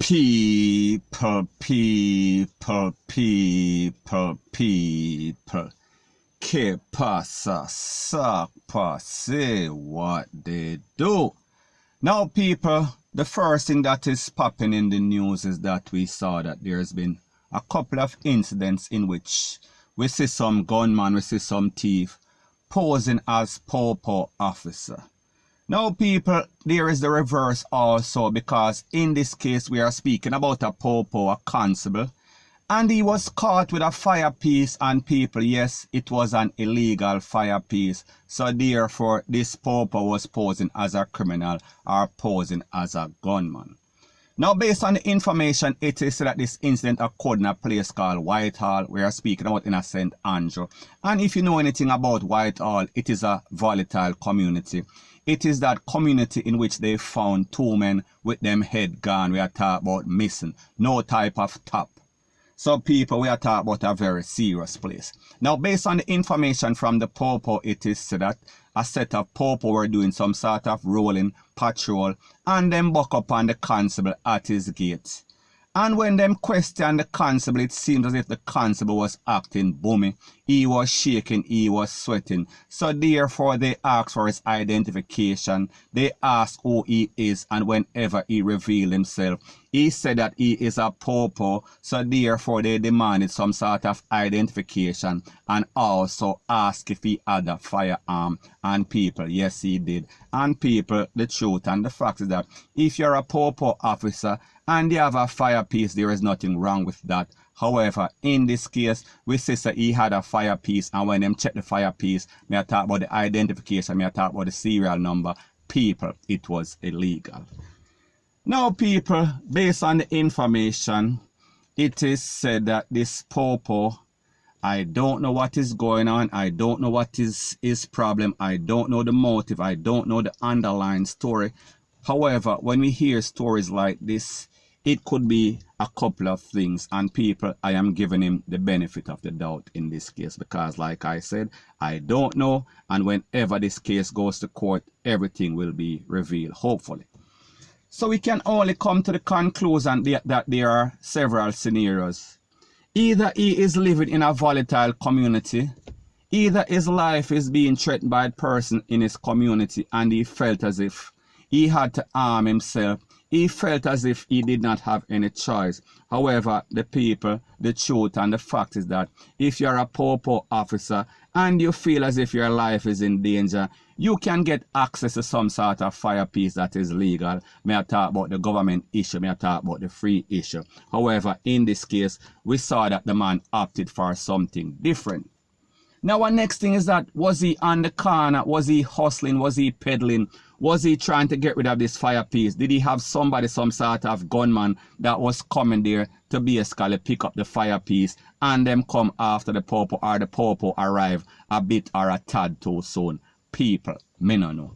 People. Que pasa, sakpa, say what they do. Now, people, the first thing that is popping in the news is that we saw that there's been a couple of incidents in which we see some gunman, we see some thief posing as Popo officer. Now, people, there is the reverse also, because in this case we are speaking about a Popo, a constable, and he was caught with a fire piece, and people, yes, it was an illegal fire piece. So therefore, this Popo was posing as a criminal or posing as a gunman. Now, based on the information, it is said that this incident occurred in a place called Whitehall. We are speaking about in a St. Andrew. And if you know anything about Whitehall, it is a volatile community. It is that community in which they found two men with them head gone. We are talking about missing. No type of top. So people, we are talking about a very serious place. Now, based on the information from the Popo, it is said that a set of Popo were doing some sort of rolling patrol, and them buck up on the constable at his gate. And when them questioned the constable, it seemed as if the constable was acting boomy. He was shaking, he was sweating. So therefore, they asked for his identification. They asked who he is, and whenever he revealed himself, he said that he is a Popo. So therefore, they demanded some sort of identification and also asked if he had a firearm. And people, yes, he did. And people, the truth and the fact is that if you're a Popo officer and you have a fire piece, there is nothing wrong with that. However, in this case, we see that he had a fire piece, and when them check the fire piece, may I talk about the identification, may I talk about the serial number, people, it was illegal. Now, people, based on the information, it is said that this Popo, I don't know what is going on, I don't know what is his problem, I don't know the motive, I don't know the underlying story. However, when we hear stories like this, it could be a couple of things, and people, I am giving him the benefit of the doubt in this case, because like I said, I don't know, and whenever this case goes to court, everything will be revealed, hopefully. So we can only come to the conclusion that there are several scenarios. Either he is living in a volatile community, either his life is being threatened by a person in his community and he felt as if he had to arm himself. He felt as if he did not have any choice. However, the people, the truth and the fact is that if you're a Popo officer and you feel as if your life is in danger, you can get access to some sort of fire piece that is legal. May I talk about the government issue, may I talk about the free issue. However, in this case, we saw that the man opted for something different. Now, our next thing is that, was he on the corner? Was he hustling? Was he peddling? Was he trying to get rid of this fire piece? Did he have somebody, some sort of gunman that was coming there to basically pick up the fire piece and them come after the Popo, or the Popo arrive a bit or a tad too soon? People, me no know.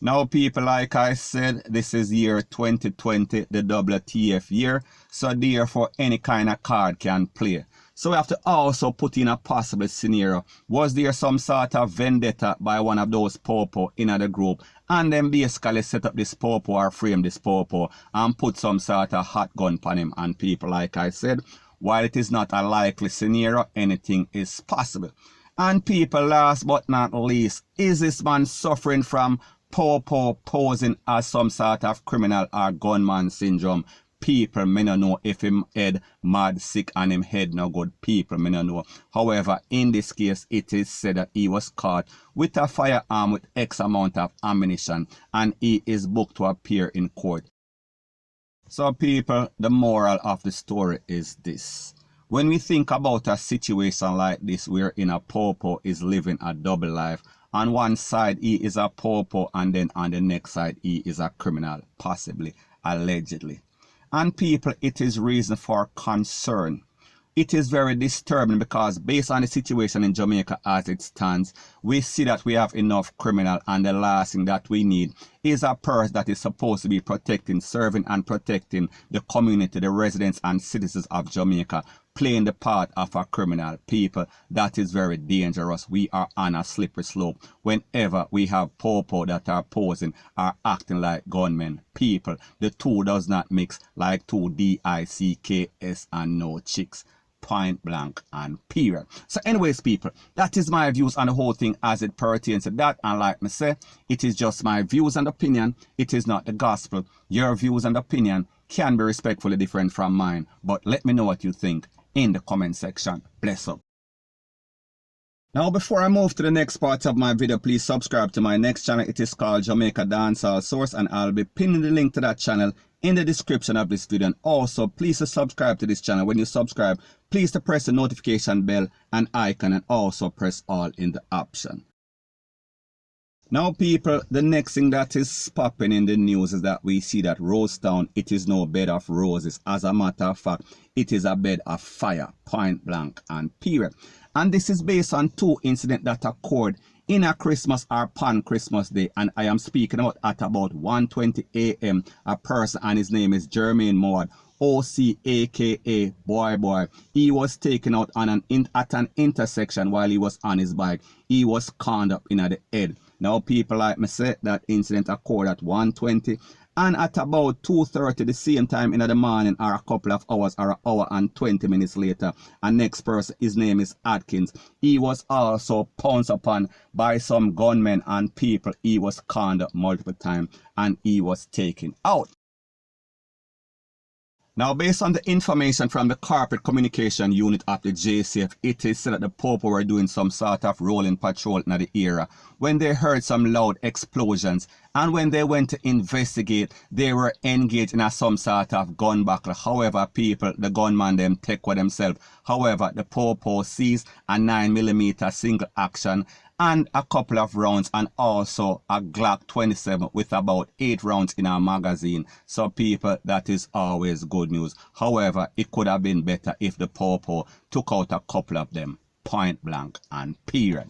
Now, people, like I said, this is year 2020, the WTF year. So therefore, any kind of card can play. So we have to also put in a possible scenario. Was there some sort of vendetta by one of those Popo in the group, and then basically set up this Popo or frame this Popo and put some sort of hot gun on him? And people, like I said, while it is not a likely scenario, anything is possible. And people, last but not least, is this man suffering from Popo posing as some sort of criminal or gunman syndrome? People, me no know if him head mad, sick, and him head no good. People, me no know. However, in this case, it is said that he was caught with a firearm with X amount of ammunition, and he is booked to appear in court. So people, the moral of the story is this. When we think about a situation like this, wherein a Popo is living a double life, on one side he is a Popo, and then on the next side he is a criminal, possibly, allegedly. And people, it is reason for concern. It is very disturbing because based on the situation in Jamaica as it stands, we see that we have enough criminal, and the last thing that we need is a person that is supposed to be protecting, serving and protecting the community, the residents and citizens of Jamaica playing the part of a criminal. People, that is very dangerous. We are on a slippery slope whenever we have popo that are posing or acting like gunmen. People, the two does not mix like two DICKS and no chicks. Point blank and period. So anyways, people, that is my views on the whole thing as it pertains to that. And like me say, it is just my views and opinion. It is not the gospel. Your views and opinion can be respectfully different from mine, but let me know what you think in the comment section. Bless up. Now before I move to the next part of my video, please subscribe to my next channel. It is called Jamaica Dancehall Source, and I'll be pinning the link to that channel in the description of this video. And also please subscribe to this channel. When you subscribe, please to press the notification bell and icon, and also press all in the option. Now people, the next thing that is popping in the news is that we see that Rosetown, it is no bed of roses. As a matter of fact, it is a bed of fire, point blank and period. And this is based on two incidents that occurred in a Christmas or pan Christmas day. And I am speaking about at about 1:20 a.m. a person, and his name is Jermaine Mowat, OC aka Boy. He was taken out on at an intersection while he was on his bike. He was conned up in the head. Now people, like me say, that incident occurred at 1:20, and at about 2:30 the same time in the morning, or a couple of hours or an hour and 20 minutes later, a next person, his name is Atkins. He was also pounced upon by some gunmen, and people, he was conned up multiple times and he was taken out. Now, based on the information from the Corporate Communication Unit of the JCF, it is said that the Popo were doing some sort of rolling patrol in the area when they heard some loud explosions. And when they went to investigate, they were engaged in some sort of gun battle. However, people, the gunman them take for themselves. However, the Popo seized a 9mm single action and a couple of rounds, and also a Glock 27 with about 8 rounds in our magazine. So people, that is always good news. However, it could have been better if the Popo took out a couple of them, point blank and period.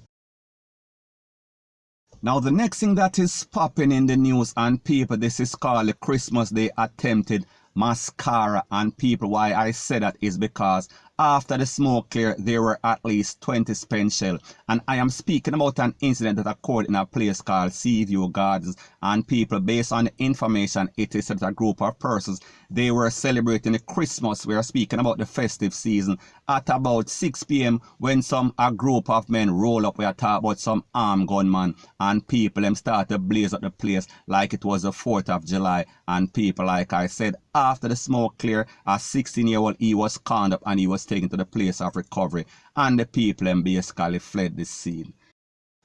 Now the next thing that is popping in the news, and people, this is called the Christmas Day attempted mascara. And people, why I say that is because after the smoke clear, there were at least 20 spent shell. And I am speaking about an incident that occurred in a place called Cevio Gardens. And people, based on the information, it is that a group of persons, they were celebrating the Christmas. We are speaking about the festive season at about 6 p.m. when a group of men roll up. We are talking about some armed gunman, and people them start to blaze up the place like it was the 4th of July. And people, like I said, after the smoke clear, a 16-year-old, he was conned up and he was taken to the place of recovery, and the people them basically fled the scene.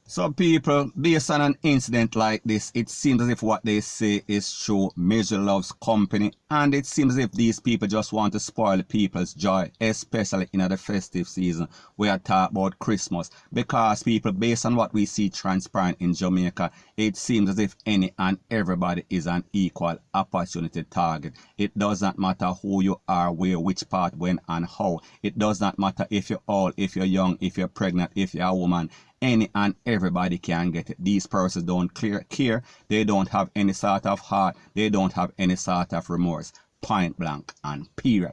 So people, based on an incident like this, it seems as if what they say is true. Misery loves company, and it seems as if these people just want to spoil people's joy, especially in the festive season. We are talking about Christmas, because people, based on what we see transpiring in Jamaica, it seems as if any and everybody is an equal opportunity target. It does not matter who you are, where, which part, when and how. It does not matter if you're old, if you're young, if you're pregnant, if you're a woman. Any and everybody can get it. These persons don't care. They don't have any sort of heart. They don't have any sort of remorse. Point blank and period.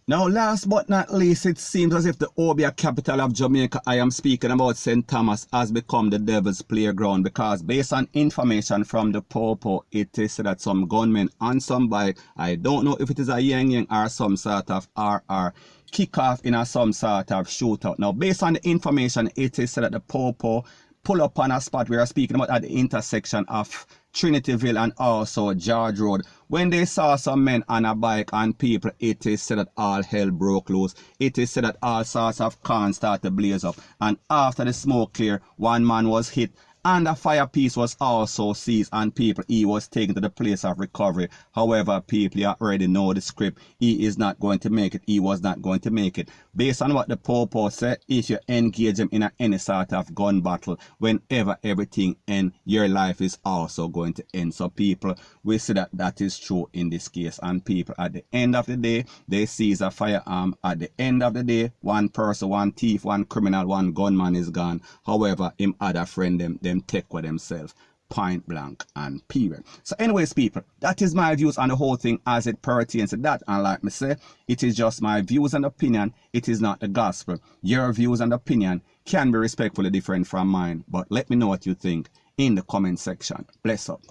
Now, last but not least, it seems as if the Obia capital of Jamaica, I am speaking about St. Thomas, has become the devil's playground, because based on information from the Popo, it is said that some gunmen on some bike, I don't know if it is a yang or some sort of RR, kick off in some sort of shootout. Now, based on the information, it is said that the Popo pull up on a spot we are speaking about at the intersection of Trinityville and also George Road. When they saw some men on a bike and people, it is said that all hell broke loose. It is said that all sorts of cans started to blaze up. And after the smoke clear, one man was hit, and a fire piece was also seized, and people, he was taken to the place of recovery. However, people, you already know the script. He is not going to make it. He was not going to make it. Based on what the Popo said, if you engage him in any sort of gun battle, whenever everything ends, your life is also going to end. So people, we see that that is true in this case. And people, at the end of the day, they seize a firearm. At the end of the day, one person, one thief, one criminal, one gunman is gone. However, him other friend them take for themselves. point blank and period. So anyways, people, that is my views on the whole thing as it pertains to that. And like me say, it is just my views and opinion. It is not the gospel. Your views and opinion can be respectfully different from mine, but let me know what you think in the comment section. Bless up.